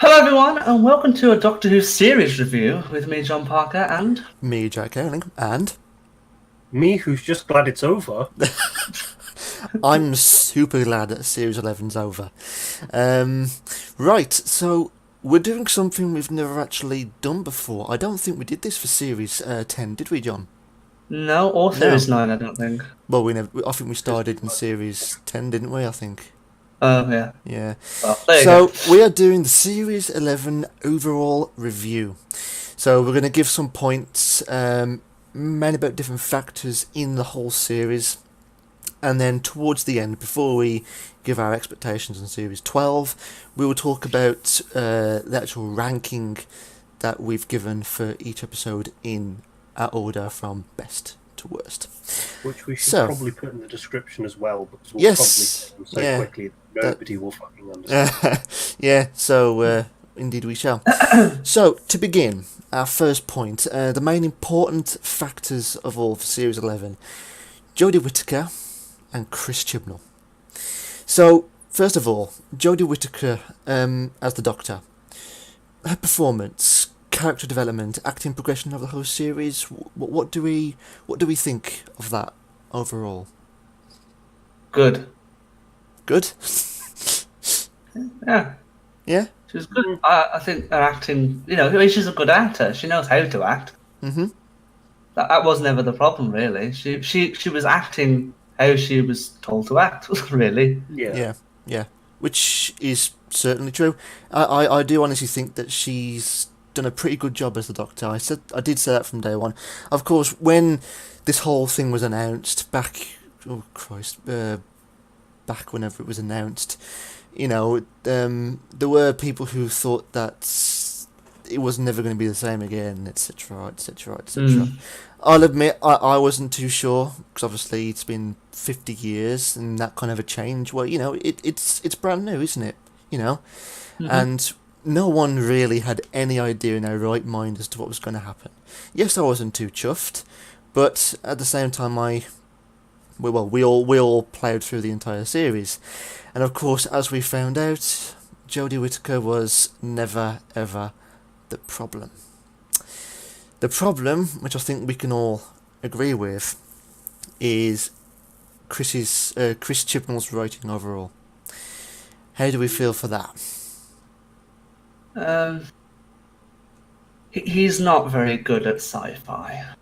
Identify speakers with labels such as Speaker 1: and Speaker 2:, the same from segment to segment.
Speaker 1: Hello, everyone, and welcome to a Doctor Who series review with me, John Parker, and
Speaker 2: Me, Jack Erling, and
Speaker 3: Me, who's just glad it's over.
Speaker 2: I'm super glad that Series 11's over. Right, so we're doing something we've never actually done before. I don't think we did this for Series 10, did we, John?
Speaker 1: no, or Series 9, I don't think.
Speaker 2: Well, I think we started in Series 10, didn't we, I think?
Speaker 1: Oh, yeah.
Speaker 2: Yeah.
Speaker 1: Well, there you
Speaker 2: So,
Speaker 1: go.
Speaker 2: we are doing the Series 11 overall review. So, we're going to give some points, mainly about different factors in the whole series. And then towards the end, before we give our expectations on Series 12, we will talk about the actual ranking that we've given for each episode in our order from best to worst.
Speaker 3: Which we should probably put in the description as well, because we'll probably do them so quickly that nobody will fucking understand.
Speaker 2: Yeah, so indeed we shall. So, to begin, our first point, the main important factors of all for Series 11, Jodie Whittaker and Chris Chibnall. So, first of all, Jodie Whittaker as the Doctor. Her performance, character development, acting progression of the whole series. What do we think of that overall?
Speaker 1: Good.
Speaker 2: Good.
Speaker 1: Yeah.
Speaker 2: Yeah.
Speaker 1: She was good. I think her acting, she's a good actor. She knows how to act.
Speaker 2: Mm-hmm.
Speaker 1: That was never the problem, really. She was acting how she was told to act, really.
Speaker 2: Yeah. Which is certainly true. I do honestly think that she's done a pretty good job as the Doctor. I did say that from day one. Of course, when this whole thing was announced back whenever it was announced, there were people who thought that it was never going to be the same again, etc., etc., etc. I'll admit I wasn't too sure, because obviously it's been 50 years and that kind of a change. Well, it's brand new, isn't it? And no one really had any idea in their right mind as to what was going to happen. Yes, I wasn't too chuffed, but at the same time, we all ploughed through the entire series, and of course, as we found out, Jodie Whittaker was never ever the problem. The problem, which I think we can all agree with, is Chris Chibnall's writing overall. How do we feel for that?
Speaker 1: He's not very good at sci-fi.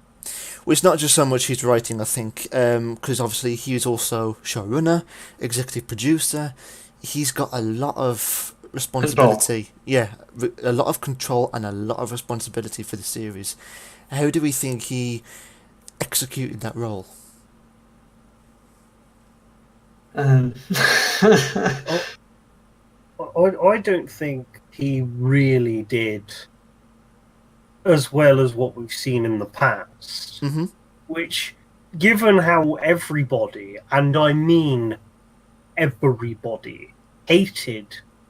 Speaker 2: Well, it's not just so much his writing, I think, because obviously he is also showrunner, executive producer. He's got a lot of responsibility.
Speaker 1: Control.
Speaker 2: Yeah, a lot of control and a lot of responsibility for the series. How do we think he executed that role?
Speaker 3: I don't think he really did as well as what we've seen in the past.
Speaker 2: Mm-hmm.
Speaker 3: Which, given how everybody, and I mean everybody, hated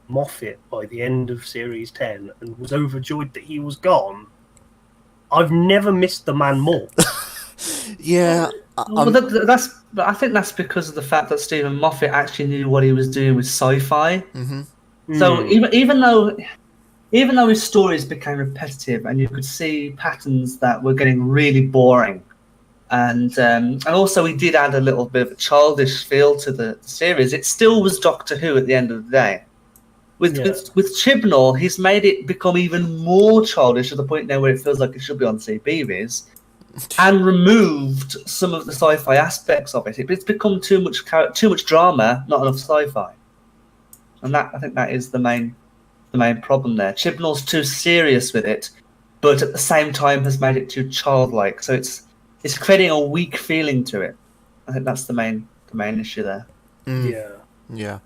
Speaker 3: Moffat by the end of Series 10 and was overjoyed that he was gone, I've never missed the man more.
Speaker 2: Yeah.
Speaker 1: I think that's because of the fact that Stephen Moffat actually knew what he was doing with sci-fi.
Speaker 2: Mm-hmm.
Speaker 1: So even though his stories became repetitive and you could see patterns that were getting really boring, and also he did add a little bit of a childish feel to the series, it still was Doctor Who at the end of the day. With Chibnall, he's made it become even more childish to the point now where it feels like it should be on CBeebies, and removed some of the sci-fi aspects of it. It's become too much drama, not enough sci-fi, and I think that is the main problem there. Chibnall's too serious with it, but at the same time has made it too childlike. So it's creating a weak feeling to it. I think that's the main issue there.
Speaker 2: Yeah.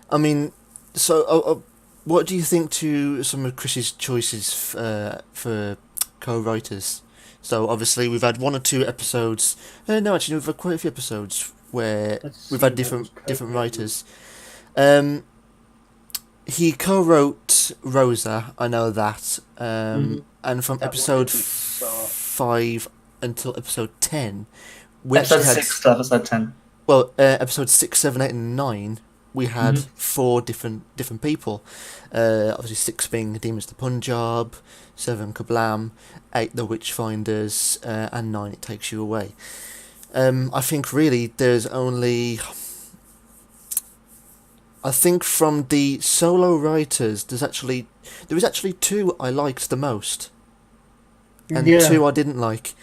Speaker 2: I mean, so what do you think to some of Chris's choices for co-writers? So obviously we've had one or two episodes. No, actually we've had quite a few episodes where we've had different writers. He co-wrote Rosa, I know that, and from episode 5 until episode 10, we
Speaker 1: episode
Speaker 2: actually had
Speaker 1: 6 to episode 10.
Speaker 2: Well, episode 6, 7, 8, and 9, we had 4 different people. Obviously 6 being Demons of the Punjab, 7 Kablam, 8 the Witchfinders, and 9 It Takes You Away. I think really there's only... I think from the solo writers, there was actually 2 I liked the most, and 2 I didn't like.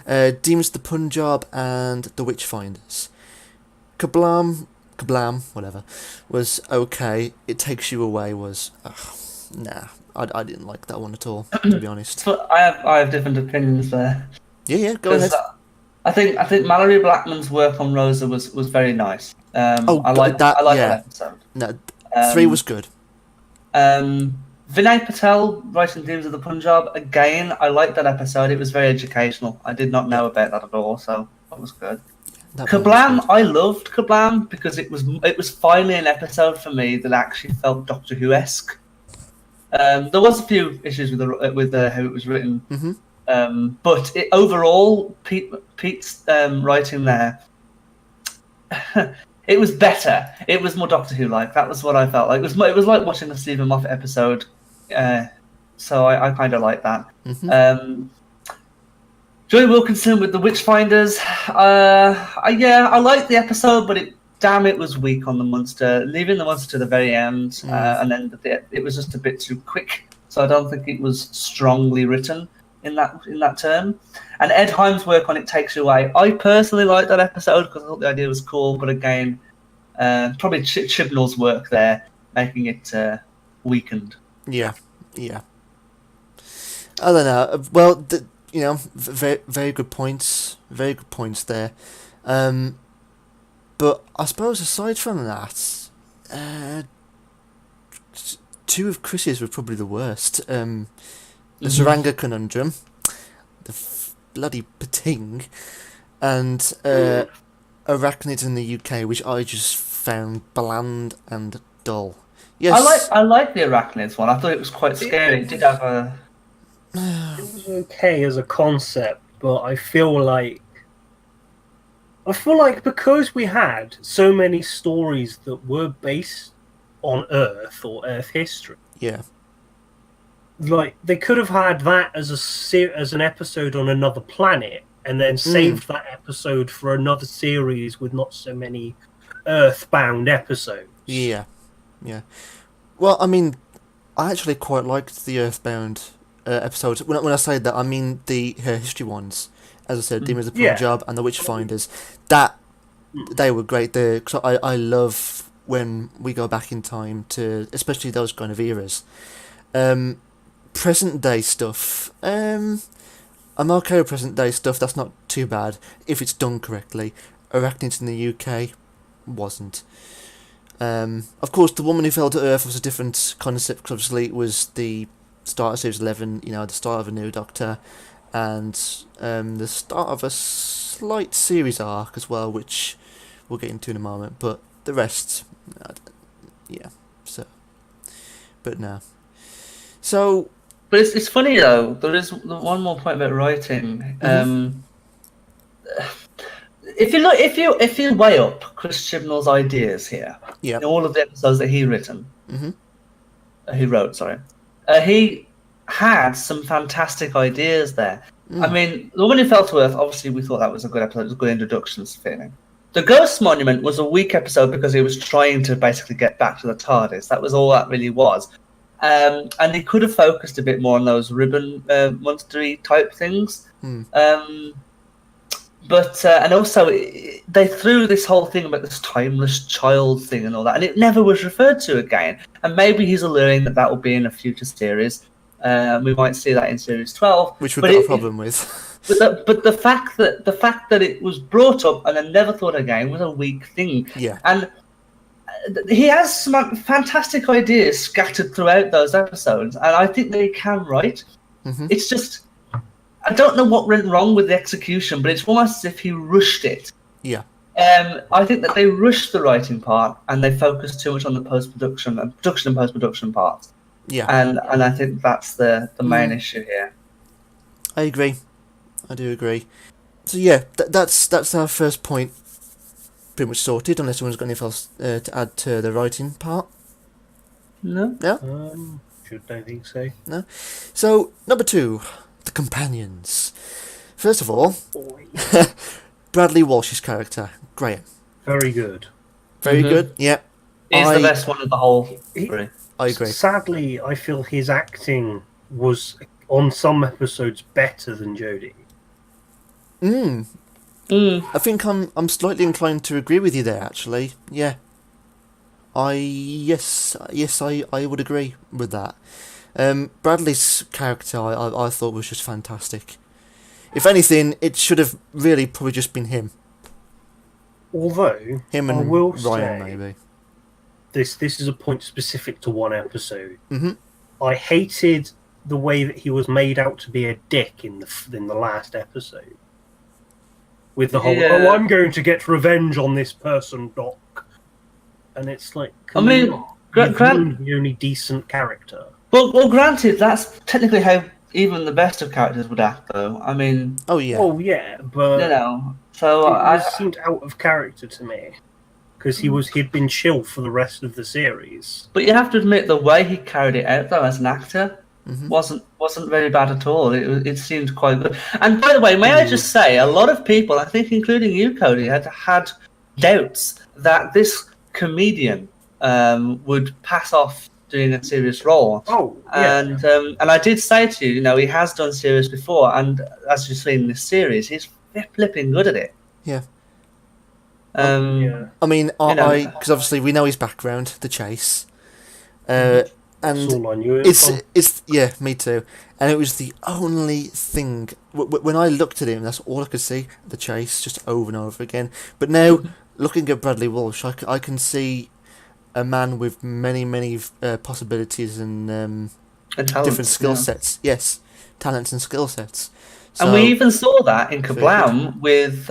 Speaker 2: Demons of the Punjab and the Witchfinders. Kablam, whatever, was okay. It Takes You Away was, nah, I didn't like that one at all, to be honest.
Speaker 1: So I have different opinions there.
Speaker 2: Yeah, go ahead.
Speaker 1: I think Mallory Blackman's work on Rosa was very nice. I like that episode.
Speaker 2: No, 3 was good.
Speaker 1: Vinay Patel writing Demons of the Punjab, again, I liked that episode. It was very educational. I did not know about that at all, so that was good. Kablam, I loved Kablam because it was finally an episode for me that actually felt Doctor Who-esque. There was a few issues with how it was written, but overall, Pete's writing there, it was better. It was more Doctor Who-like. That was what I felt like. It was like watching a Stephen Moffat episode, so I kind of like that. Joy Wilkinson with the Witchfinders. I liked the episode, but it was weak on the monster. Leaving the monster to the very end, and then it was just a bit too quick. So I don't think it was strongly written in that term. And Ed Himes' work on It Takes You Away. I personally liked that episode because I thought the idea was cool, but again, probably Chibnall's work there making it weakened.
Speaker 2: Yeah. I don't know. Well, very, very good points. Very good points there. But I suppose aside from that, 2 of Chris's were probably the worst. The Saranga Conundrum, the bloody Pating, and Arachnids in the UK, which I just found bland and dull. Yes,
Speaker 1: I like the Arachnids one. I thought it was quite scary. It did have a...
Speaker 3: It was okay as a concept, but I feel like because we had so many stories that were based on Earth or Earth history, like they could have had that as an episode on another planet, and then saved that episode for another series with not so many Earthbound episodes.
Speaker 2: Yeah. Well, I mean, I actually quite liked the Earthbound episodes. When I say that, I mean the history ones. As I said, Demons of the Punjab and the Witchfinders. They were great. Cause I love when we go back in time to, especially those kind of eras. Present day stuff. I'm okay with present day stuff. That's not too bad if it's done correctly. Arachnids in the UK wasn't. Of course, The Woman Who Fell to Earth was a different concept, because obviously it was the start of Series 11, the start of a new Doctor, and the start of a slight series arc as well, which we'll get into in a moment, but the rest, but no. So...
Speaker 1: But it's funny though, there is one more point about writing. If you weigh up Chris Chibnall's ideas here, in all of the episodes that he wrote, he had some fantastic ideas there. I mean, The Woman Who Fell to Earth, obviously we thought that was a good episode, it was a good introductions feeling. The Ghost Monument was a weak episode because he was trying to basically get back to the TARDIS. That was all that really was. And he could have focused a bit more on those ribbon monstery type things. But and also they threw this whole thing about this timeless child thing and all that, and it never was referred to again. And maybe he's alluring that will be in a future series. We might see that in series 12,
Speaker 2: which we've got a problem with.
Speaker 1: But the fact that it was brought up and then never thought again was a weak thing.
Speaker 2: Yeah.
Speaker 1: And he has some fantastic ideas scattered throughout those episodes, and I think that he can write. It's just, I don't know what went wrong with the execution, but it's almost as if he rushed it.
Speaker 2: Yeah.
Speaker 1: I think that they rushed the writing part and they focused too much on the production and post-production parts.
Speaker 2: Yeah.
Speaker 1: And I think that's the main issue here.
Speaker 2: I agree. I do agree. So yeah, that's our first point pretty much sorted, unless anyone's got anything else to add to the writing part.
Speaker 1: No.
Speaker 2: No?
Speaker 3: Don't think so.
Speaker 2: No? So, number 2, the companions. First of all,
Speaker 3: Boy.
Speaker 2: Bradley Walsh's character, Graham.
Speaker 3: Very good.
Speaker 2: Very good, yeah.
Speaker 1: He's the best one of the whole three.
Speaker 2: I agree.
Speaker 3: Sadly, I feel his acting was, on some episodes, better than Jodie.
Speaker 2: I think I'm slightly inclined to agree with you there, actually. Yeah. Yes, I would agree with that. Bradley's character, I thought was just fantastic. If anything, it should have really probably just been him.
Speaker 3: Although,
Speaker 2: Him and
Speaker 3: I will
Speaker 2: Ryan,
Speaker 3: say,
Speaker 2: maybe.
Speaker 3: This is a point specific to one episode.
Speaker 2: Mm-hmm.
Speaker 3: I hated the way that he was made out to be a dick in the last episode. With the whole, I'm going to get revenge on this person, Doc. And it's like, the only decent character.
Speaker 1: Well, granted, that's technically how even the best of characters would act, though. I mean...
Speaker 2: Oh, yeah.
Speaker 3: Oh, yeah, but...
Speaker 1: You know, so...
Speaker 3: It seemed out of character to me. Because he'd been chill for the rest of the series.
Speaker 1: But you have to admit, the way he carried it out, though, as an actor, wasn't very bad at all. It seemed quite good. And by the way, may I just say, a lot of people, I think including you, Cody, had doubts that this comedian would pass off doing a serious role.
Speaker 3: Oh, yeah.
Speaker 1: And I did say to you, he has done serious before, and as you've seen in this series, he's flipping good at it.
Speaker 2: Yeah.
Speaker 3: Yeah.
Speaker 2: I mean, because obviously we know his background, the chase, and
Speaker 3: That's all I knew.
Speaker 2: it's yeah, me too. And it was the only thing when I looked at him, that's all I could see, the chase, just over and over again. But now looking at Bradley Walsh, I can see a man with many possibilities and different skill sets. Yes, talents and skill sets. So,
Speaker 1: and we even saw that in Kablam with.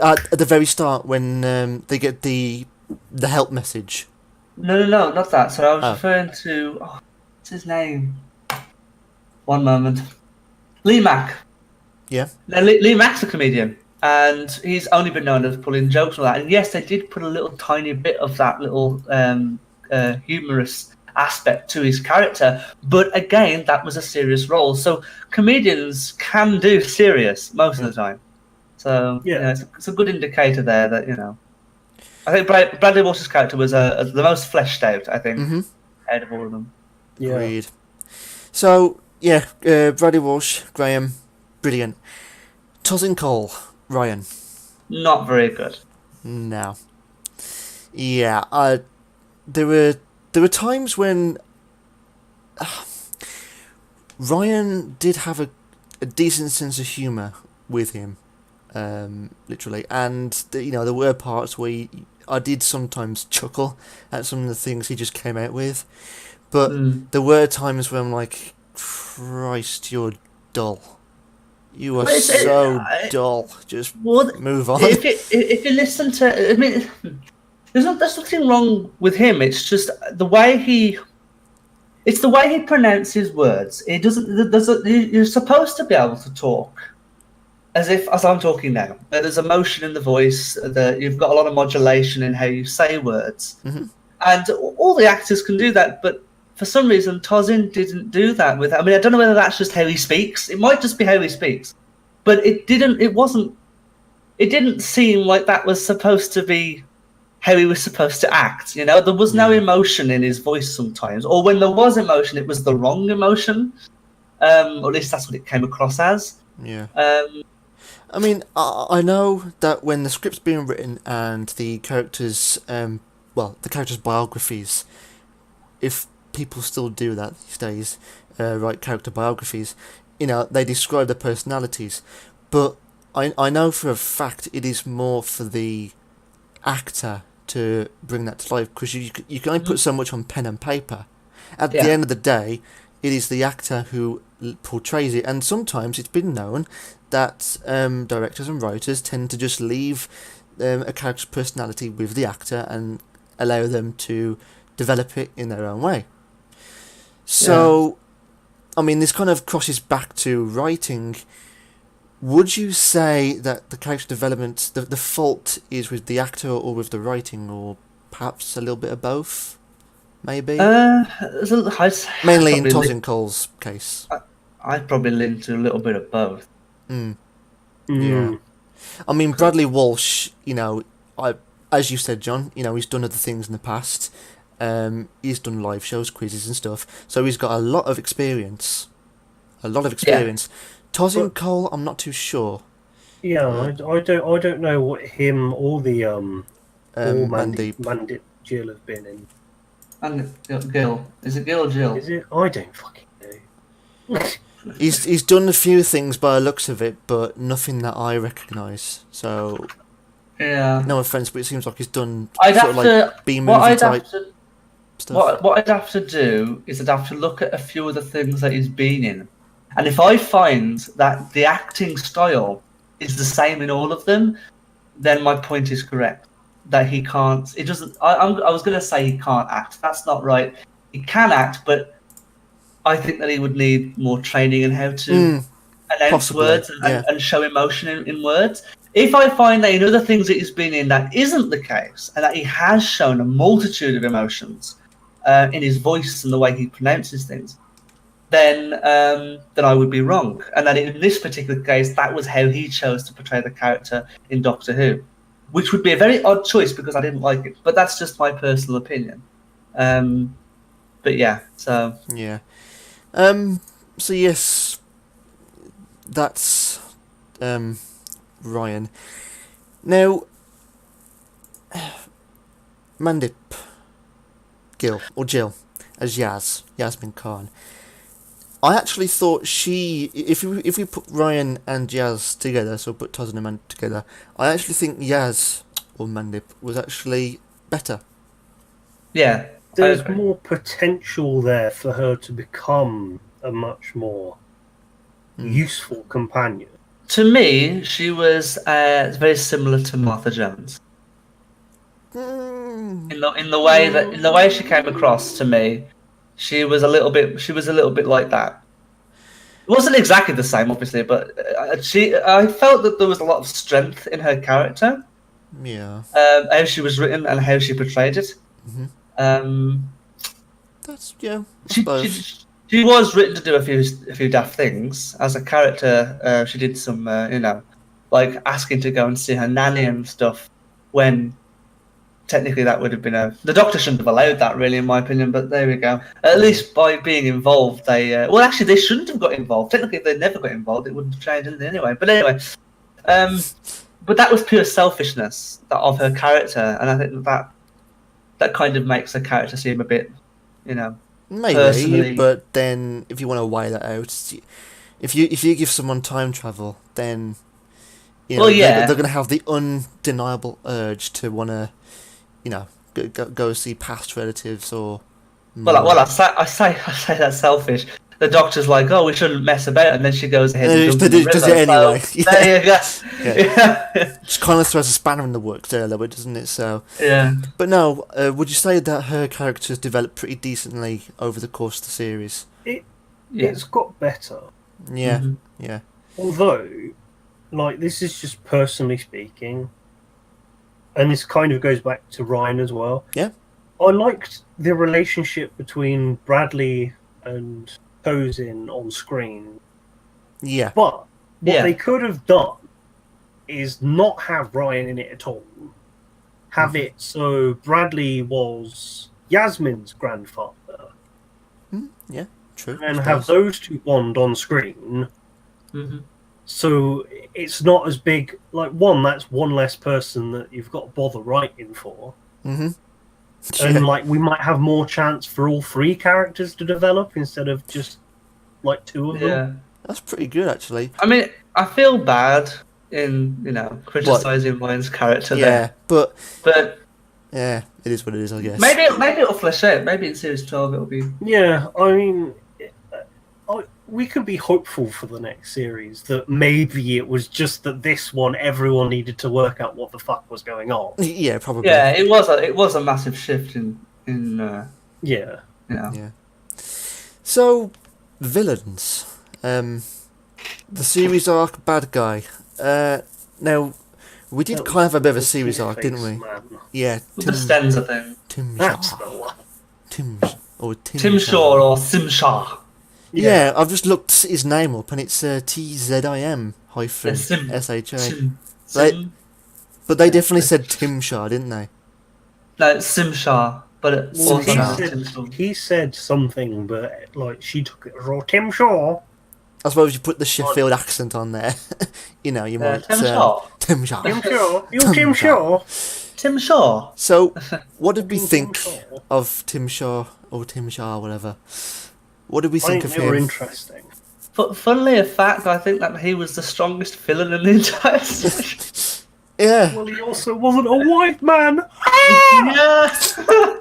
Speaker 2: At the very start, when they get the help message.
Speaker 1: No, not that. So I was referring to... Oh, what's his name? One moment. Lee Mack. Yeah. No, Lee Mack's a comedian. And he's only been known as pulling jokes and all that. And yes, they did put a little tiny bit of that little humorous aspect to his character. But again, that was a serious role. So comedians can do serious most of the time. So it's a good indicator there that I think Bradley Walsh's character was the most fleshed out. I think out of all of them.
Speaker 2: Yeah. Agreed. So Bradley Walsh, Graham, brilliant. Tosin Cole, Ryan,
Speaker 1: not very good.
Speaker 2: No. Yeah, there were times when Ryan did have a decent sense of humour with him. Literally, and there were parts where I did sometimes chuckle at some of the things he just came out with, but there were times where I'm like, Christ, you're dull. You are so dull. Just move on.
Speaker 1: If you listen to, I mean, there's nothing wrong with him. It's just the way he pronounces words. It doesn't. You're supposed to be able to talk as I'm talking now. There's emotion in the voice. That you've got a lot of modulation in how you say words, and all the actors can do that. But for some reason, Tosin didn't do that with. I mean, I don't know whether that's just how he speaks. It might just be how he speaks, but it didn't. It wasn't. It didn't seem like that was supposed to be how he was supposed to act. There was no emotion in his voice sometimes, or when there was emotion, it was the wrong emotion. Or at least that's what it came across as.
Speaker 2: Yeah. I mean, I know that when the script's being written and the characters, the characters' biographies, if people still do that these days, write character biographies, they describe their personalities. But I know for a fact it is more for the actor to bring that to life, because you can only put so much on pen and paper. At the end of the day, it is the actor who portrays it, and sometimes it's been known that directors and writers tend to just leave a character's personality with the actor and allow them to develop it in their own way. So, I mean, this kind of crosses back to writing. would you say that the character development, the fault is with the actor or with the writing, or perhaps a little bit of both? Maybe. Mainly in Tosin Cole's case.
Speaker 1: I'd probably lean to a little bit of both.
Speaker 2: Yeah. I mean, Bradley Walsh, as you said, John, he's done other things in the past. He's done live shows, quizzes and stuff. So he's got a lot of experience. Tosin Cole, I'm not too sure.
Speaker 3: Yeah, I don't know what him or the Mandip Jill have been in.
Speaker 1: And Gil. Is it Gil or Jill?
Speaker 3: Is it? I don't fucking know.
Speaker 2: He's done a few things by the looks of it, but nothing that I recognise. So,
Speaker 1: yeah.
Speaker 2: No offence, but it seems like he's done
Speaker 1: B-movie
Speaker 2: type stuff.
Speaker 1: What I'd have to do is I'd have to look at a few of the things that he's been in. And if I find that the acting style is the same in all of them, then my point is correct. That he can't... It doesn't... I was going to say he can't act. That's not right. He can act, but I think that he would need more training in how to announce words and show emotion in words. If I find that in other things that he's been in that isn't the case, and that he has shown a multitude of emotions in his voice and the way he pronounces things, then I would be wrong. And that in this particular case, that was how he chose to portray the character in Doctor Who, which would be a very odd choice because I didn't like it. But that's just my personal opinion. But yeah, so...
Speaker 2: Yeah. So yes, that's Ryan. Now, Mandip Gill, or Jill, as Yasmin Khan. I actually thought if we put Ryan and Yaz together, so put Tosin and Mandip together, I actually think Yaz, or Mandip, was actually better.
Speaker 1: Yeah.
Speaker 3: There's more potential there for her to become a much more useful companion.
Speaker 1: To me, she was very similar to Martha Jones. In the way she came across to me, she was a little bit like that. It wasn't exactly the same, obviously, but I felt that there was a lot of strength in her character.
Speaker 2: Yeah.
Speaker 1: How she was written and how she portrayed it.
Speaker 2: That's
Speaker 1: She was written to do a few daft things as a character. She did some, like asking to go and see her nanny and stuff. When technically that would have been the Doctor shouldn't have allowed that, really, in my opinion. But there we go. At least by being involved, they actually they shouldn't have got involved. Technically, if they never got involved, it wouldn't have changed anything anyway. But anyway, but that was pure selfishness of her character, and I think that kind of makes her character seem a bit,
Speaker 2: maybe.
Speaker 1: personally.
Speaker 2: But then, if you want to weigh that out, if you give someone time travel, then they're going to have the undeniable urge to want to, go see past relatives or.
Speaker 1: Well, I say that's selfish. The Doctor's like, "Oh, we shouldn't mess about," and then she goes ahead and
Speaker 2: does it anyway.
Speaker 1: So, there you go.
Speaker 2: Yeah. Just kind of throws a spanner in the works there a little bit, doesn't it? So.
Speaker 1: Yeah.
Speaker 2: But no, would you say that her character's developed pretty decently over the course of the series?
Speaker 3: It's got better.
Speaker 2: Yeah. Yeah.
Speaker 3: Although, this is just personally speaking, and this kind of goes back to Ryan as well.
Speaker 2: Yeah.
Speaker 3: I liked the relationship between Bradley and Tosin on screen.
Speaker 2: Yeah.
Speaker 3: But what they could have done is not have Ryan in it at all. Have it so Bradley was Yasmin's grandfather.
Speaker 2: Yeah, true.
Speaker 3: And have those two bond on screen. So it's not as big. That's one less person that you've got to bother writing for. And we might have more chance for all three characters to develop instead of just two of them.
Speaker 1: Yeah,
Speaker 2: that's pretty good actually.
Speaker 1: I mean, I feel bad in criticizing Ryan's character there.
Speaker 2: but
Speaker 4: Yeah, it is what it is, I guess.
Speaker 1: Maybe it'll flesh out. Maybe in series 12 it'll be.
Speaker 3: Yeah, I mean, we can be hopeful for the next series that maybe it was just that this one everyone needed to work out what the fuck was going on.
Speaker 4: Yeah, probably.
Speaker 1: Yeah, it was a massive shift in
Speaker 3: yeah.
Speaker 1: You know.
Speaker 4: Yeah. So, villains.
Speaker 2: The series arc bad guy. Now, we did kind of have a bit of a series arc, didn't we?
Speaker 3: Man.
Speaker 2: Yeah.
Speaker 1: The Stenza thing.
Speaker 2: Tim
Speaker 3: That's
Speaker 2: Shaw.
Speaker 3: the one.
Speaker 2: Tim
Speaker 1: Tim Shaw or Sim Shaw.
Speaker 2: Yeah, I've just looked his name up and it's TZIM hyphen
Speaker 1: Sim.
Speaker 2: SHA.
Speaker 1: Sim.
Speaker 2: But they definitely said Tim Shaw, didn't they?
Speaker 1: No, it's Sim Shaw. But it's
Speaker 3: Well,
Speaker 1: also not Tim Shaw.
Speaker 3: he said something, but like she took it as Tim Shaw.
Speaker 2: I suppose you put the Sheffield accent on there. You know, you might.
Speaker 1: Tim Shaw.
Speaker 2: Tim Shaw.
Speaker 3: Tim Shaw. You Tim Shaw.
Speaker 1: Tim Shaw.
Speaker 2: So, what did we
Speaker 3: Tim
Speaker 2: think
Speaker 3: Shaw.
Speaker 2: of Tim Shaw or Tim Shaw, whatever? What did we
Speaker 3: I
Speaker 2: think
Speaker 3: think
Speaker 2: of
Speaker 3: they were
Speaker 2: him?
Speaker 3: interesting.
Speaker 1: But funnily a fact, I think that he was the strongest villain in the entire series.
Speaker 2: Yeah,
Speaker 3: Well, he also wasn't a white man.
Speaker 1: Yeah.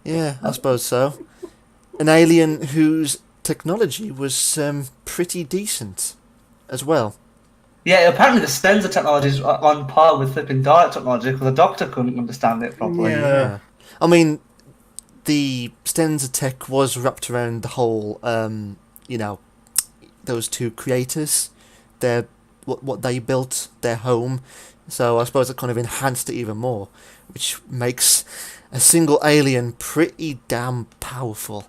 Speaker 2: yeah, I suppose so. An alien whose technology was pretty decent as well.
Speaker 1: Yeah, apparently the Stenza technology is on par with flipping Dalek technology because the Doctor couldn't understand it properly.
Speaker 3: Yeah.
Speaker 2: I mean, the Stenza tech was wrapped around the whole, you know, those two creators, their what they built, their home. So I suppose it kind of enhanced it even more, which makes a single alien pretty damn powerful.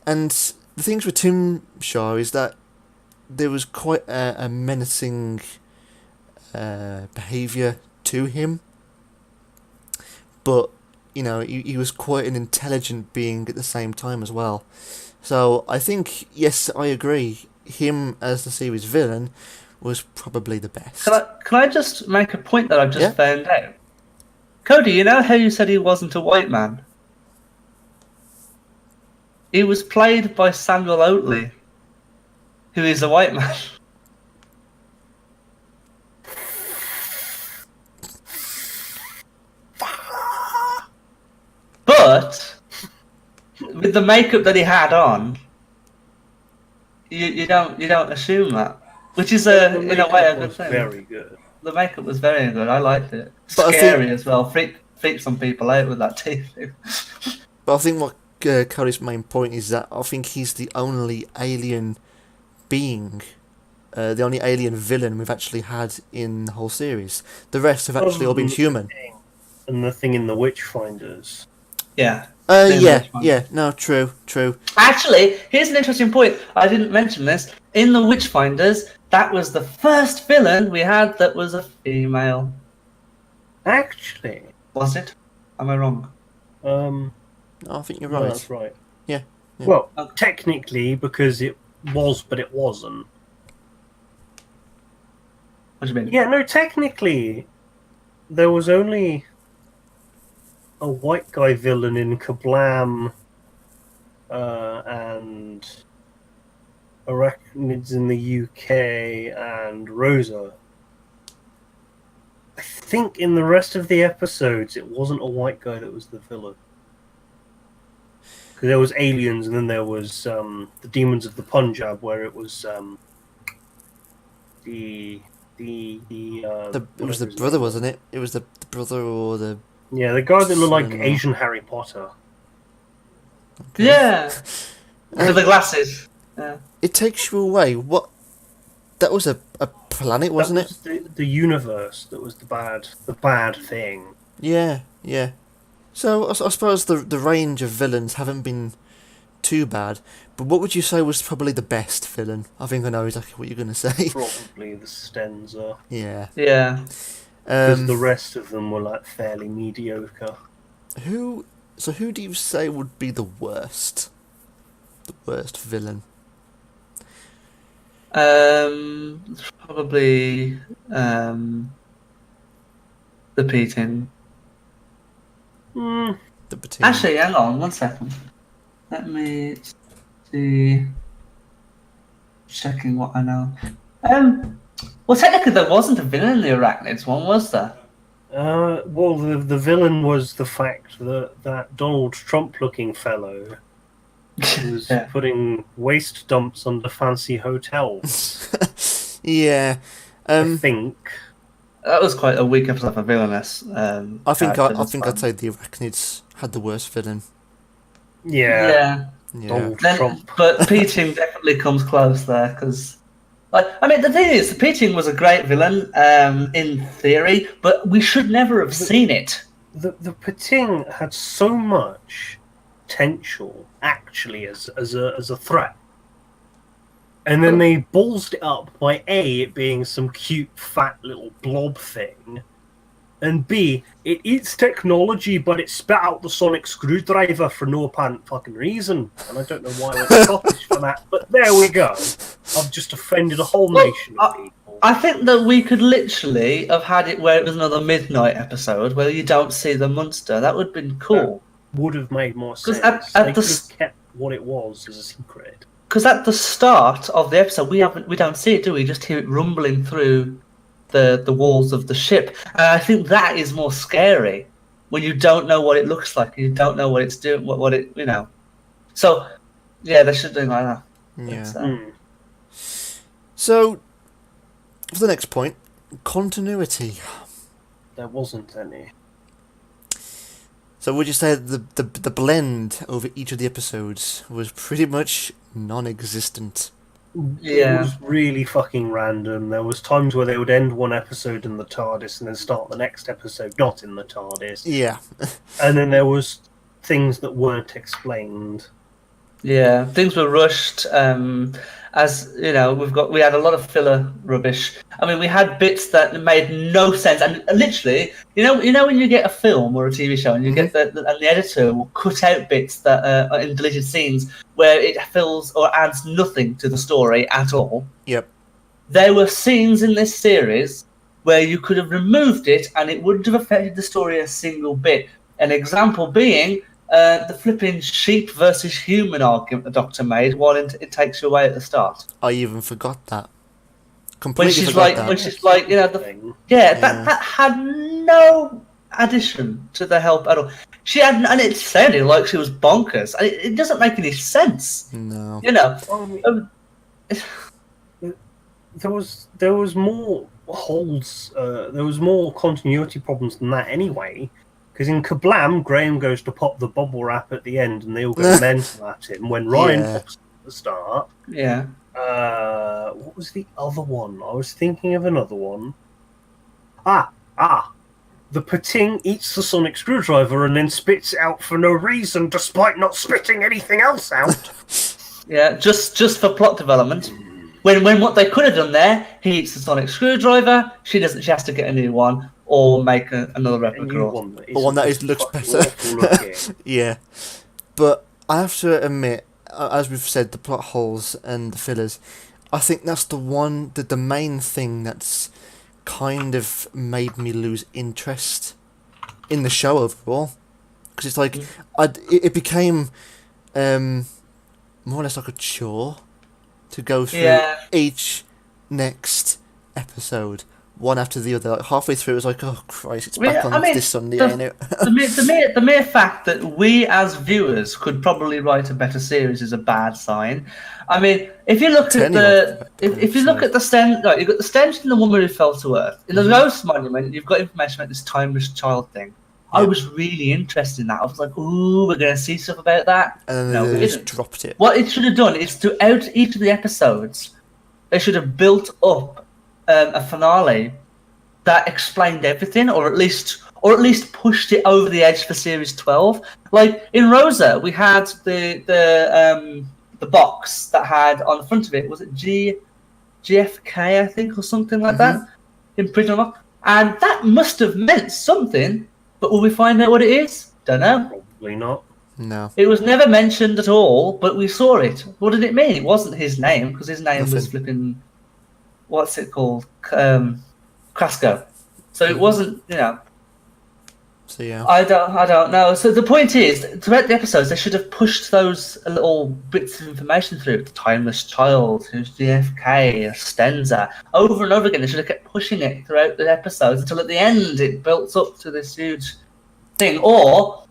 Speaker 2: And the things with Tim Shaw is that there was quite a menacing behaviour to him, but you know he was quite an intelligent being at the same time as well. So I think, yes, I agree, him as the series villain was probably the best.
Speaker 1: Can I just make a point that I've just found out? Cody, you know how you said he wasn't a white man? He was played by Samuel Oatley, who is a white man. But with the makeup that he had on, you don't assume that, which is in a way a good thing.
Speaker 3: Very good.
Speaker 1: The makeup was very good. I liked it.
Speaker 2: But
Speaker 1: Scary as well. Freaked some people out with that teeth.
Speaker 2: But I think what Cody's main point is that I think he's the only alien being, the only alien villain we've actually had in the whole series. The rest have actually all been human.
Speaker 3: And the thing in the Witchfinders.
Speaker 1: Yeah.
Speaker 2: No, true.
Speaker 1: Actually, here's an interesting point. I didn't mention this. In the Witchfinders, that was the first villain we had that was a female.
Speaker 3: Actually.
Speaker 1: Was it? Am I wrong?
Speaker 2: I think you're
Speaker 3: No,
Speaker 2: right.
Speaker 3: that's right.
Speaker 2: Yeah.
Speaker 3: Well,
Speaker 1: Okay.
Speaker 3: technically, because it was, but it wasn't.
Speaker 1: What do you mean?
Speaker 3: Yeah, no, technically, there was only a white guy villain in Kablam and Arachnids in the UK and Rosa. I think in the rest of the episodes, it wasn't a white guy that was the villain. Because there was aliens, and then there was the demons of the Punjab, where it was
Speaker 2: It was the brother, wasn't it? It was the brother or the...
Speaker 3: Yeah, the guy that looked like
Speaker 2: Son-in-law.
Speaker 3: Asian Harry Potter.
Speaker 1: Yeah. With the glasses. Yeah.
Speaker 2: It takes you away. What? That was a planet, wasn't
Speaker 3: That was the universe that was the bad thing.
Speaker 2: it? Yeah. So I suppose the range of villains haven't been too bad. But what would you say was probably the best villain? I think I know exactly what you're going to say.
Speaker 3: Probably the Stenza.
Speaker 2: Yeah.
Speaker 1: Yeah.
Speaker 3: Because the rest of them were like fairly mediocre.
Speaker 2: Who do you say would be the worst? The worst villain?
Speaker 1: Probably the P-Tin.
Speaker 3: Mm,
Speaker 2: The Batin.
Speaker 1: Actually, hang on 1 second. Let me see. Checking what I know. Well, technically, there wasn't a villain in the Arachnids one, was there?
Speaker 3: well, the villain was the fact that Donald Trump-looking fellow was
Speaker 1: Yeah.
Speaker 3: putting waste dumps under fancy hotels.
Speaker 2: Yeah.
Speaker 3: I think.
Speaker 1: That was quite a weak episode for villainous.
Speaker 2: I think
Speaker 1: characters as
Speaker 2: I'd
Speaker 1: well.
Speaker 2: say the Arachnids had the worst villain.
Speaker 3: Yeah.
Speaker 1: Yeah.
Speaker 2: Yeah.
Speaker 3: Donald
Speaker 1: Then,
Speaker 3: Trump.
Speaker 1: but P-Team definitely comes close there because Like, I mean, the thing is, the Pigeon was a great villain in theory, but we should never have seen it.
Speaker 3: The Pating had so much potential, actually, as a threat. And then they ballsed it up by A, it being some cute, fat little blob thing, and B, it eats technology, but it spat out the sonic screwdriver for no apparent fucking reason. And I don't know why I went Scottish for that, but there we go. I've just offended a whole nation of people.
Speaker 1: I think that we could literally have had it where it was another midnight episode where you don't see the monster. That would have been cool.
Speaker 3: That would have made more sense.
Speaker 1: At
Speaker 3: they could have kept what it was as a secret.
Speaker 1: Because at the start of the episode, we don't see it, do we? Just hear it rumbling through the walls of the ship, and I think that is more scary when you don't know what it looks like, you don't know what it's doing, what it, you know. So, yeah, they should do like that.
Speaker 2: Yeah. So, for the next point, continuity.
Speaker 3: There wasn't any.
Speaker 2: So would you say the blend over each of the episodes was pretty much non-existent?
Speaker 1: Yeah.
Speaker 3: It was really fucking random. There was times where they would end one episode in the TARDIS and then start the next episode not in the TARDIS.
Speaker 2: Yeah.
Speaker 3: And then there was things that weren't explained.
Speaker 1: Yeah, things were rushed. As you know, we had a lot of filler rubbish. I mean, we had bits that made no sense, and literally, you know, when you get a film or a TV show, and you get and the editor will cut out bits that are in deleted scenes where it fills or adds nothing to the story at all.
Speaker 2: Yep.
Speaker 1: There were scenes in this series where you could have removed it, and it wouldn't have affected the story a single bit. An example being the flipping sheep versus human argument the Doctor made while it takes you away at the start.
Speaker 2: I even forgot that.
Speaker 1: When she's like, you know, that had no addition to the help at all. She had, and it sounded like she was bonkers. And it doesn't make any sense.
Speaker 2: No.
Speaker 1: You know,
Speaker 3: there was more holes. There was more continuity problems than that anyway. Because in Kablam, Graham goes to pop the bubble wrap at the end, and they all go mental at him. When Ryan pops at the start, what was the other one? I was thinking of another one. The Pating eats the sonic screwdriver and then spits it out for no reason, despite not spitting anything else out.
Speaker 1: Yeah, just for plot development. When what they could have done there, he eats the sonic screwdriver. She doesn't. She has to get a new one. Or make another replica.
Speaker 2: Or one that looks better. Yeah. But I have to admit, as we've said, the plot holes and the fillers, I think that's the main thing that's kind of made me lose interest in the show overall. Because it's like, it became more or less like a chore to go through each next episode. One after the other. Like halfway through, it was like, oh Christ, it's back on this Sunday, ain't it?
Speaker 1: the mere fact that we as viewers could probably write a better series is a bad sign. I mean, if you look at the Stench, right, you've got the Stench and the Woman Who Fell to Earth. In the Ghost Monument, you've got information about this timeless child thing. I was really interested in that. I was like, ooh, we're going to see stuff about that.
Speaker 2: And then they just dropped it.
Speaker 1: What it should have done is throughout each of the episodes, they should have built up a finale that explained everything, or at least pushed it over the edge for series 12. Like in Rosa, we had the box that had on the front of it, was it GFK, I think, or something like that, imprinted on it, and that must have meant something. But will we find out what it is? Don't know.
Speaker 3: Probably not.
Speaker 2: No.
Speaker 1: It was never mentioned at all, but we saw it. What did it mean? It wasn't his name, because his name was flipping. What's it called? Krasko. So it wasn't, you know.
Speaker 2: So yeah.
Speaker 1: I don't know. So the point is, throughout the episodes, they should have pushed those little bits of information through. The timeless child, who's JFK, Stenza, over and over again. They should have kept pushing it throughout the episodes until at the end it built up to this huge thing. Or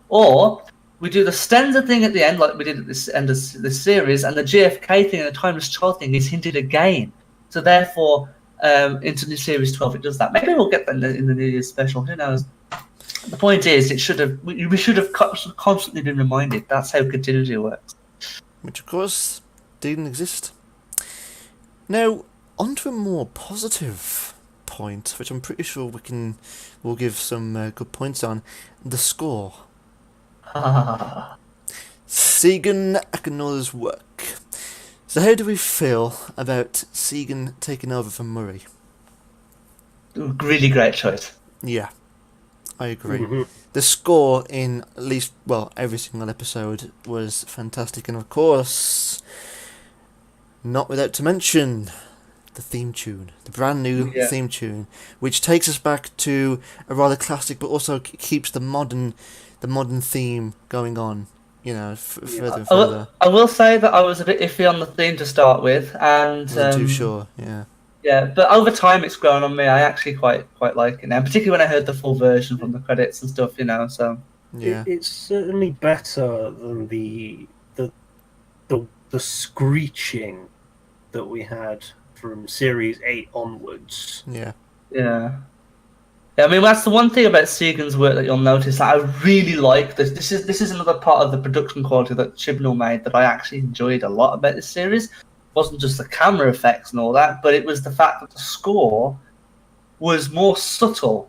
Speaker 1: we do the Stenza thing at the end, like we did at this end of this series, and the JFK thing and the timeless child thing is hinted again. So therefore, into the series 12, it does that. Maybe we'll get that in the New Year's special. Who knows? The point is, we should have constantly been reminded. That's how continuity works.
Speaker 2: Which, of course, didn't exist. Now, onto a more positive point, which I'm pretty sure we'll give some good points on. The score. Segan Akino's work. So how do we feel about Segan taking over from Murray?
Speaker 1: Really great choice.
Speaker 2: Yeah, I agree. The score in at least, well, every single episode was fantastic, and of course, not without to mention the theme tune, the brand new theme tune, which takes us back to a rather classic, but also keeps the modern theme going on. You know, further and further.
Speaker 1: I will say that I was a bit iffy on the theme to start with, and
Speaker 2: I'm too sure. Yeah.
Speaker 1: Yeah, but over time it's grown on me. I actually quite like it now, particularly when I heard the full version from the credits and stuff. You know, so
Speaker 2: yeah,
Speaker 3: it's certainly better than the screeching that we had from Series 8 onwards.
Speaker 2: Yeah.
Speaker 1: I mean, that's the one thing about Segan's work that you'll notice that I really like. This is another part of the production quality that Chibnall made that I actually enjoyed a lot about this series. It wasn't just the camera effects and all that, but it was the fact that the score was more subtle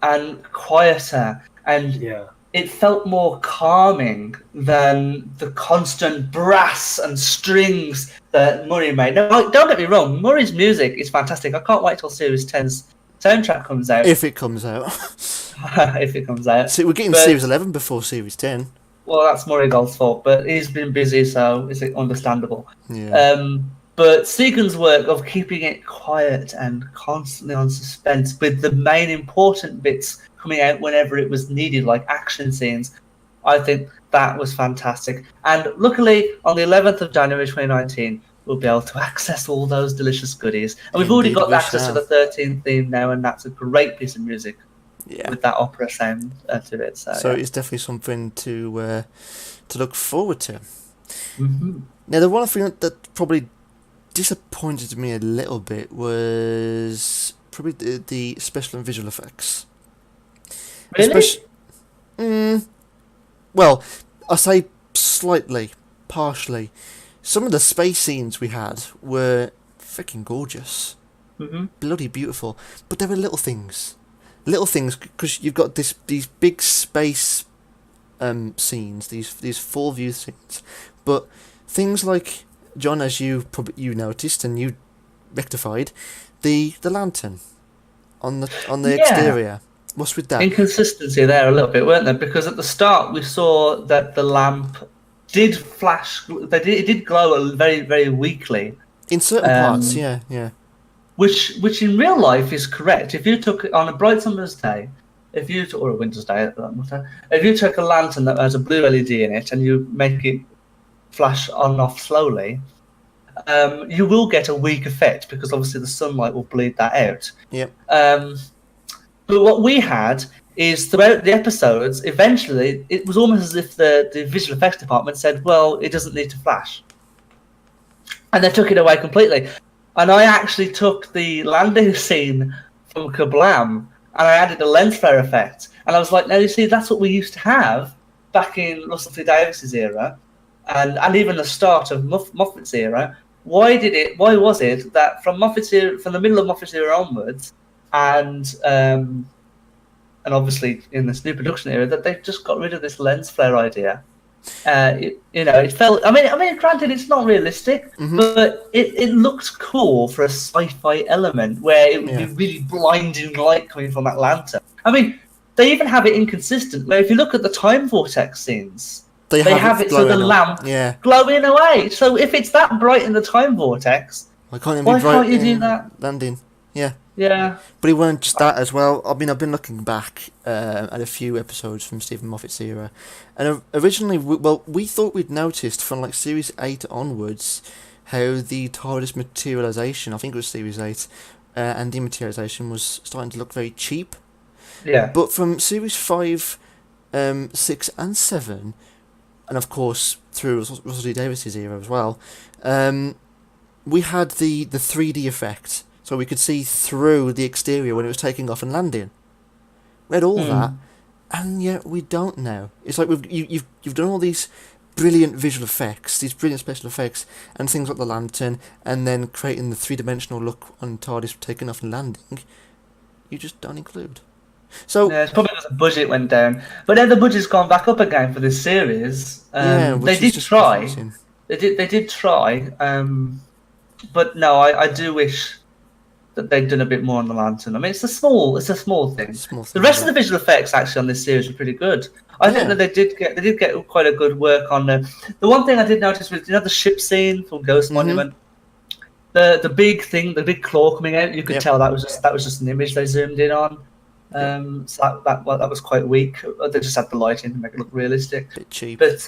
Speaker 1: and quieter, and it felt more calming than the constant brass and strings that Murray made. Now, don't get me wrong, Murray's music is fantastic. I can't wait till Series 10's soundtrack comes out.
Speaker 2: If it comes out.
Speaker 1: If it comes out.
Speaker 2: See, we're getting Series 11 before Series 10.
Speaker 1: Well, that's Murray Gold's fault, but he's been busy, so it's understandable.
Speaker 2: Yeah.
Speaker 1: But Segan's work of keeping it quiet and constantly on suspense, with the main important bits coming out whenever it was needed, like action scenes, I think that was fantastic. And luckily, on the 11th of January 2019, we'll be able to access all those delicious goodies. And we've already got access to the 13th theme now, and that's a great piece of music with that opera sound to it. So
Speaker 2: it's definitely something to look forward to.
Speaker 1: Mm-hmm.
Speaker 2: Now, the one thing that probably disappointed me a little bit was probably the special and visual effects.
Speaker 1: Really?
Speaker 2: Well, I say slightly, partially. Some of the space scenes we had were freaking gorgeous.
Speaker 1: Mm-hmm.
Speaker 2: Bloody beautiful. But there were little things. Little things, because you've got these big space scenes, these full view scenes. But things like, John, as you noticed and you rectified, the lantern on the exterior. What's with that?
Speaker 1: Inconsistency there a little bit, weren't there? Because at the start we saw that the lamp did flash. It did glow very, very weakly
Speaker 2: in certain parts. Yeah.
Speaker 1: Which in real life is correct. If you took on a bright summer's day, or a winter's day, if you took a lantern that has a blue LED in it and you make it flash on and off slowly, you will get a weak effect because obviously the sunlight will bleed that out.
Speaker 2: Yep.
Speaker 1: But what we had is throughout the episodes, eventually, it was almost as if the visual effects department said, well, it doesn't need to flash. And they took it away completely. And I actually took the landing scene from Kablam and I added a lens flare effect. And I was like, now you see, that's what we used to have back in Russell T Davies's era and even the start of Moffat's era. Why was it that from the middle of Moffat's era onwards, and obviously in this new production era, that they just got rid of this lens flare idea? It felt. I mean, granted, it's not realistic, but it looked cool for a sci-fi element where it would be really blinding light coming from that lantern. I mean, they even have it inconsistent. Where if you look at the time vortex scenes, they have it so the lamp glowing away. So if it's that bright in the time vortex, why can't you do that?
Speaker 2: Landing.
Speaker 1: Yeah.
Speaker 2: But it weren't just that as well. I mean, I've been looking back at a few episodes from Stephen Moffat's era. And originally, we thought we'd noticed from like Series 8 onwards how the TARDIS materialisation, I think it was Series 8, and dematerialisation was starting to look very cheap.
Speaker 1: Yeah.
Speaker 2: But from Series 5, 6 and 7, and of course through Russell T Davies's era as well, we had the 3D effect. So we could see through the exterior when it was taking off and landing. We had all that, and yet we don't now. It's like you've done all these brilliant visual effects, these brilliant special effects, and things like the lantern, and then creating the three-dimensional look on TARDIS taking off and landing, you just don't include. So
Speaker 1: yeah, it's probably because the budget went down, but then the budget's gone back up again for this series. They did try. They did try. But no, I do wish that they'd done a bit more on the lantern. I mean, it's a small thing. The rest of the visual effects actually on this series were pretty good. I think that they did get quite a good work on the one thing I did notice was the ship scene from Ghost Monument. The big thing, the big claw coming out. You could tell that was just an image they zoomed in on. So that was quite weak. They just had the lighting to make it look realistic.
Speaker 2: A bit cheap.
Speaker 1: But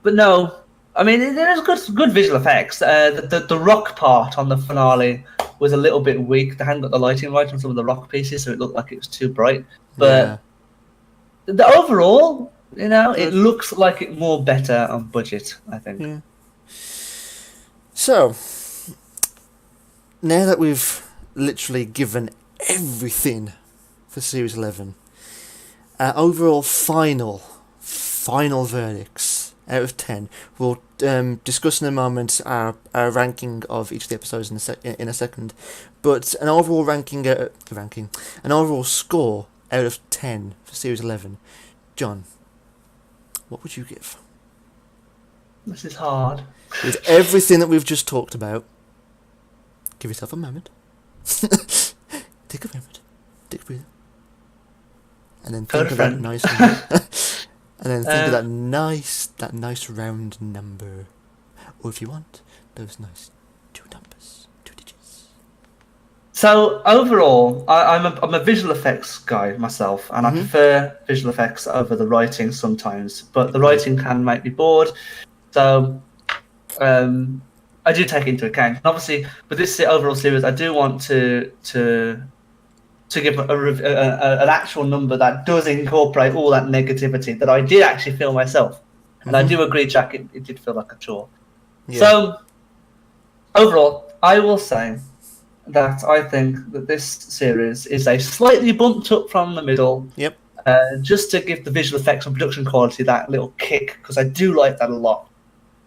Speaker 1: no. I mean, there's good visual effects. The rock part on the finale was a little bit weak. They hadn't got the lighting right on some of the rock pieces, so it looked like it was too bright. But the overall, it looks like it more better on budget, I think.
Speaker 2: Yeah. So, now that we've literally given everything for Series 11, our overall final verdicts out of 10. We'll discuss in a moment our ranking of each of the episodes in a second, but an overall an overall score out of 10 for Series 11. John, what would you give?
Speaker 1: This is hard.
Speaker 2: With everything that we've just talked about, give yourself a moment. Take a moment. Take a breather. And then think of that nice number. And then think of that nice round number. Or if you want, those nice 2 numbers, 2 digits.
Speaker 1: So overall, I'm a visual effects guy myself, and I prefer visual effects over the writing sometimes. But the writing can make me bored, so I do take it into account. And obviously, with this overall series, I do want to give an actual number that does incorporate all that negativity that I did actually feel myself. And I do agree, Jack, it did feel like a chore. Yeah. So, overall, I will say that I think that this series is a slightly bumped up from the middle.
Speaker 2: Yep.
Speaker 1: Just to give the visual effects and production quality that little kick, because I do like that a lot.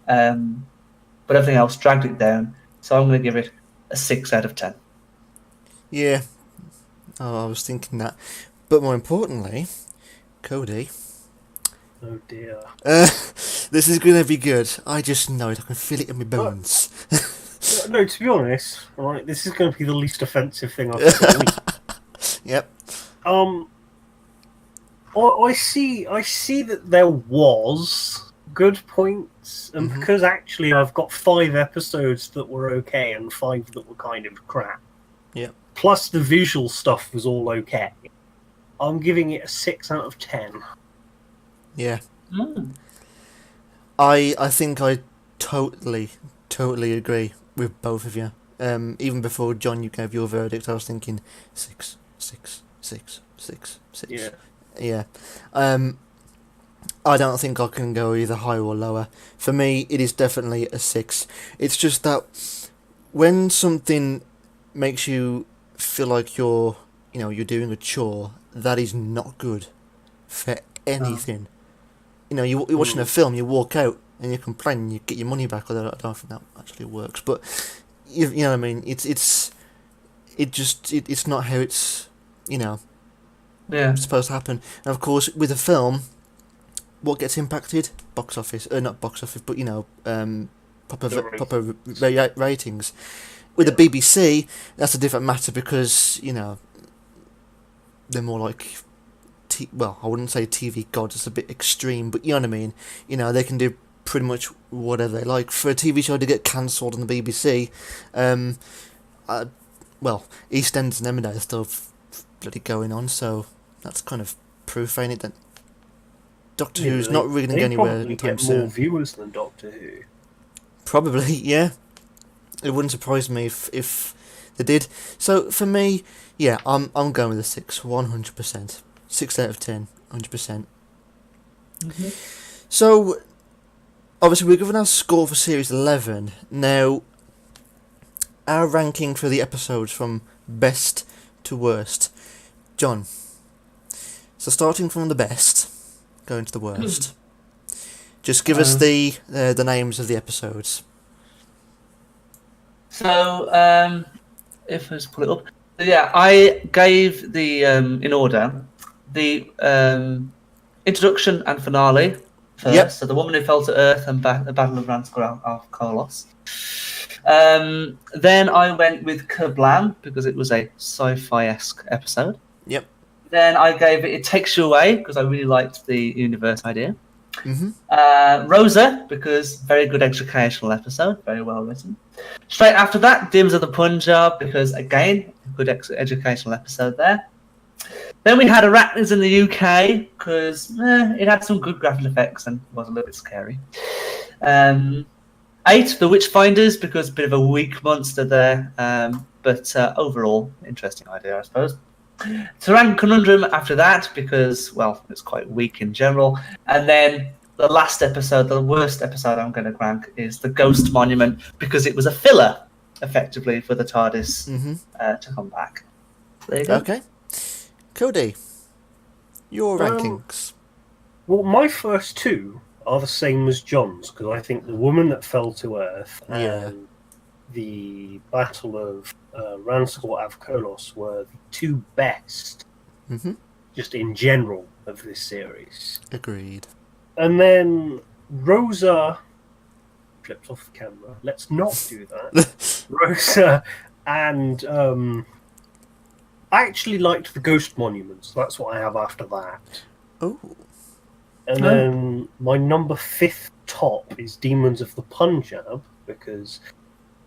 Speaker 1: But everything else dragged it down. So I'm going to give it a 6 out of 10.
Speaker 2: Yeah. Oh, I was thinking that. But more importantly, Cody.
Speaker 3: Oh dear.
Speaker 2: This is going to be good. I just know it. I can feel it in my bones.
Speaker 3: No, to be honest, right, this is going to be the least offensive thing I've said.
Speaker 2: Yep.
Speaker 3: I see that there was good points, and because actually I've got 5 episodes that were okay and 5 that were kind of crap.
Speaker 2: Yep.
Speaker 3: Plus the visual stuff was all okay. I'm giving it a 6 out of 10.
Speaker 2: Yeah. I think I totally agree with both of you. Even before, John, you gave your verdict, I was thinking 6.
Speaker 3: Yeah.
Speaker 2: Yeah. I don't think I can go either higher or lower. For me, it is definitely a 6. It's just that when something makes you feel like you're doing a chore, that is not good for anything. You're watching a film, you walk out and you complain and you get your money back, although I don't think that actually works. But you know what I mean? It's not how it's supposed to happen. And of course, with a film, what gets impacted? Box office, not box office, but proper ratings. With the BBC, that's a different matter because, they're more like, I wouldn't say TV gods, it's a bit extreme, but you know what I mean? They can do pretty much whatever they like. For a TV show to get cancelled on the BBC, EastEnders and Emmerdale are still bloody going on, so that's kind of proof, ain't it, that Doctor Who's not really going to go anywhere anytime soon.
Speaker 3: They probably get more viewers than Doctor Who.
Speaker 2: Probably, yeah. It wouldn't surprise me if they did. So for me, yeah, I'm going with a 6, 100%. 6 out of 10, 100%. So, obviously, we're given our score for Series 11. Now, our ranking for the episodes from best to worst. John, so starting from the best, going to the worst. Just give us the names of the episodes.
Speaker 1: So, if I just pull it up. So, yeah, I gave the, in order, the introduction and finale first.
Speaker 2: Yep.
Speaker 1: So, The Woman Who Fell to Earth and The Battle of Ranskoor of Carlos. Then I went with Kablam because it was a sci-fi-esque episode.
Speaker 2: Yep.
Speaker 1: Then I gave It Takes You Away because I really liked the universe idea.
Speaker 2: Mm-hmm.
Speaker 1: Rosa, because very good educational episode, very well written. Straight after that, Dims of the Punjab, because again, good educational episode there. Then we had Arachnids in the UK, because it had some good graphic effects and was a little bit scary. 8, The Witchfinders, because a bit of a weak monster there, but overall, interesting idea, I suppose. Terran Conundrum after that, because, well, it's quite weak in general. And then the last episode, the worst episode I'm going to rank, is The Ghost Monument, because it was a filler, effectively, for the TARDIS to come back. There you go.
Speaker 2: Okay. Cody, your rankings.
Speaker 3: Well, my first 2 are the same as John's, because I think The Woman That Fell to Earth and the Battle of Ranskoor av Kolos were the 2 best, just in general, of this series.
Speaker 2: Agreed.
Speaker 3: And then Rosa flipped off the camera. Let's not do that. Rosa and I actually liked the Ghost Monuments. That's what I have after that.
Speaker 2: Oh.
Speaker 3: And then my number 5th top is Demons of the Punjab, because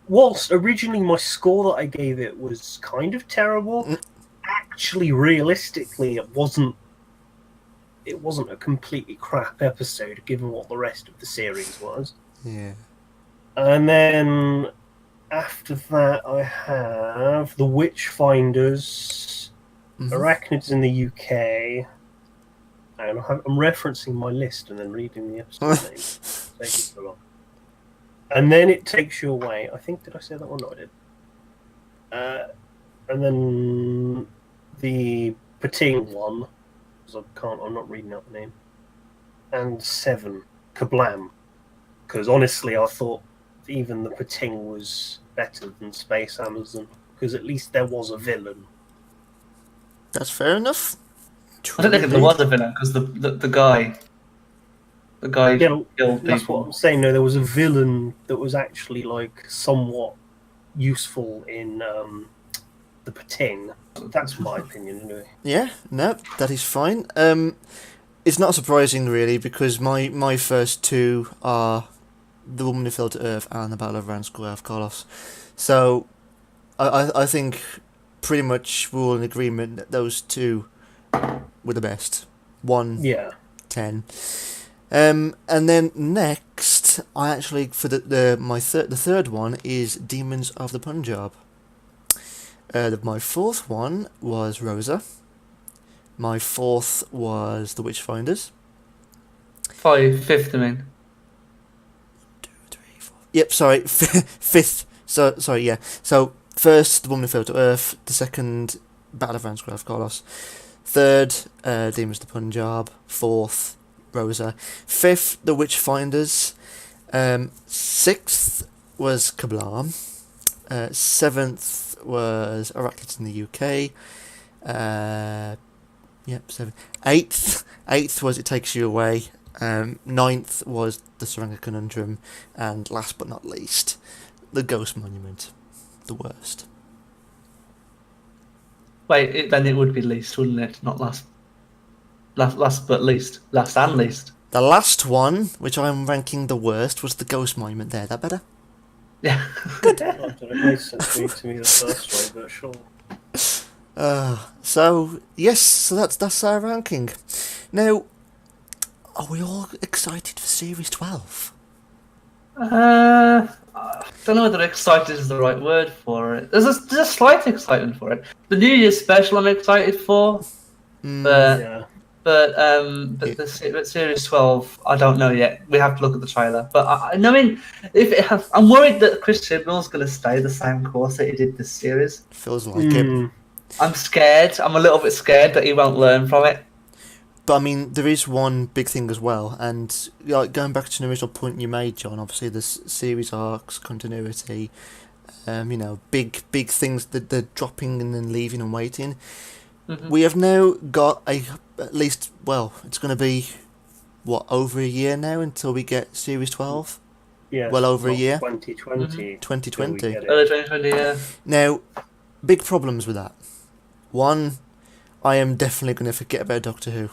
Speaker 3: whilst originally my score that I gave it was kind of terrible, actually, realistically, it wasn't a completely crap episode, given what the rest of the series was.
Speaker 2: Yeah.
Speaker 3: And then after that, I have The Witchfinders, Arachnids in the UK, and I'm referencing my list and then reading the episode names. Taking so long. And then It Takes You Away. I think, did I say that one? No, I did. And then the Pating one, because I'm not reading out the name. And 7, Kablam. Because honestly, I thought even the Pating was better than Space Amazon, because at least there was a villain.
Speaker 2: That's fair enough.
Speaker 1: I don't think there was a villain, because the guy killed people.
Speaker 3: That's what I'm saying. No, there was a villain that was actually like somewhat useful in the Pating. That's my opinion, anyway.
Speaker 2: Yeah, no, that is fine. It's not surprising, really, because my first 2 are The Woman Who Fell to Earth and The Battle of Ranskoor av Kolos. So, I think pretty much we're all in agreement that those 2 were the best. 1, 10. And then next, I actually, for the third one is Demons of the Punjab. My 4th one was Rosa. My 4th was The Witchfinders.
Speaker 1: 5th, I mean.
Speaker 2: 1, 2, 3, 4. Yep, sorry, 5th. So sorry, yeah. So first, The Woman Who Fell to Earth. The second, Battle of Ranskoor av Kolos. Third, Demons of the Punjab. 4th, Rosa. 5th, The Witchfinders. 6th was Kablam. 7th was Arachnids in the UK. 7. 8th was It Takes You Away. 9th was The Saranga Conundrum. And last but not least, The Ghost Monument. The worst.
Speaker 1: Wait, then it would be least, wouldn't it? Not last but least. Last and least.
Speaker 2: The last one, which I'm ranking the worst, was The Ghost Monument. There, that better?
Speaker 1: Yeah.
Speaker 3: Good. I don't know, it makes sense to me the first way, but sure.
Speaker 2: So that's our ranking. Now, are we all excited for Series 12?
Speaker 1: I don't know whether excited is the right word for it. There's a slight excitement for it. The New Year's special I'm excited for, but Series 12 I don't know yet. We have to look at the trailer. But I mean, I'm worried that Chris Chibnall's going to stay the same course that he did this series.
Speaker 2: Feels like it.
Speaker 1: I'm scared. I'm a little bit scared that he won't learn from it.
Speaker 2: But I mean, there is one big thing as well, and like going back to the original point you made, John. Obviously, there's series arcs, continuity, big things that they're dropping and then leaving and waiting. We have now got at least, it's going to be over a year now until we get series 12.
Speaker 3: Yeah,
Speaker 2: well over a year.
Speaker 3: 2020.
Speaker 2: 2020.
Speaker 1: Early 2020, yeah.
Speaker 2: Now, big problems with that. One, I am definitely going to forget about Doctor Who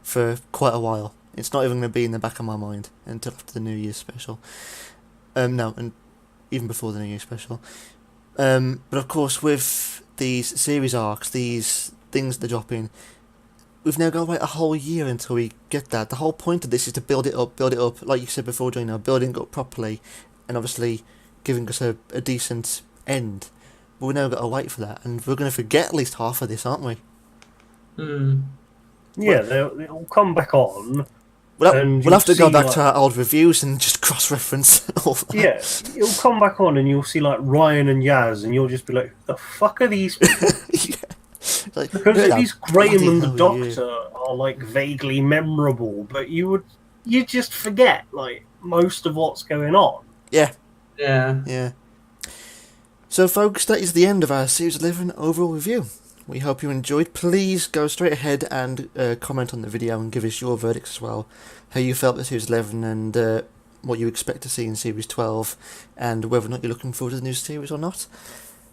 Speaker 2: for quite a while. It's not even going to be in the back of my mind until after the New Year's special. No, and even before the New Year's special. But of course, with these series arcs, these things they're dropping, we've now got to wait a whole year until we get that. The whole point of this is to build it up, like you said before, John, building it up properly, and obviously giving us a decent end. But we've now got to wait for that, and we're going to forget at least half of this, aren't we?
Speaker 3: Yeah, they'll come back on.
Speaker 2: We'll have to go back to our old reviews and just cross-reference all that.
Speaker 3: Yeah, it'll come back on and you'll see like Ryan and Yaz, and you'll just be like, "The fuck are these people?"
Speaker 2: Like,
Speaker 3: because at least Graham and the Doctor are like vaguely memorable, but you just forget like most of what's going on.
Speaker 2: Yeah.
Speaker 1: Yeah.
Speaker 2: So, folks, that is the end of our Series 11 overall review. We hope you enjoyed. Please go straight ahead and comment on the video and give us your verdicts as well. How you felt with Series 11 and what you expect to see in Series 12, and whether or not you're looking forward to the new series or not.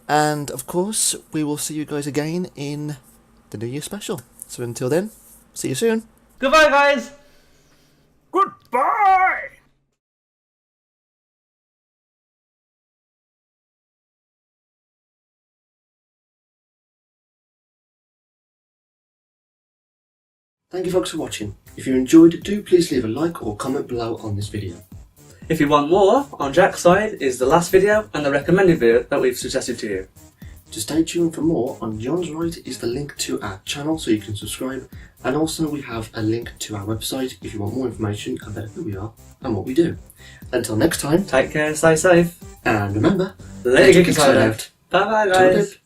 Speaker 2: And, of course, we will see you guys again in the New Year special. So until then, see you soon.
Speaker 1: Goodbye, guys!
Speaker 3: Goodbye!
Speaker 2: Thank you folks for watching. If you enjoyed, do please leave a like or comment below on this video.
Speaker 1: If you want more, on Jack's side is the last video and the recommended video that we've suggested to you.
Speaker 2: To stay tuned for more, on John's right is the link to our channel so you can subscribe, and also we have a link to our website if you want more information about who we are and what we do. Until next time,
Speaker 1: Take care, stay safe,
Speaker 2: and remember,
Speaker 1: let your geeky side out. Bye bye, guys.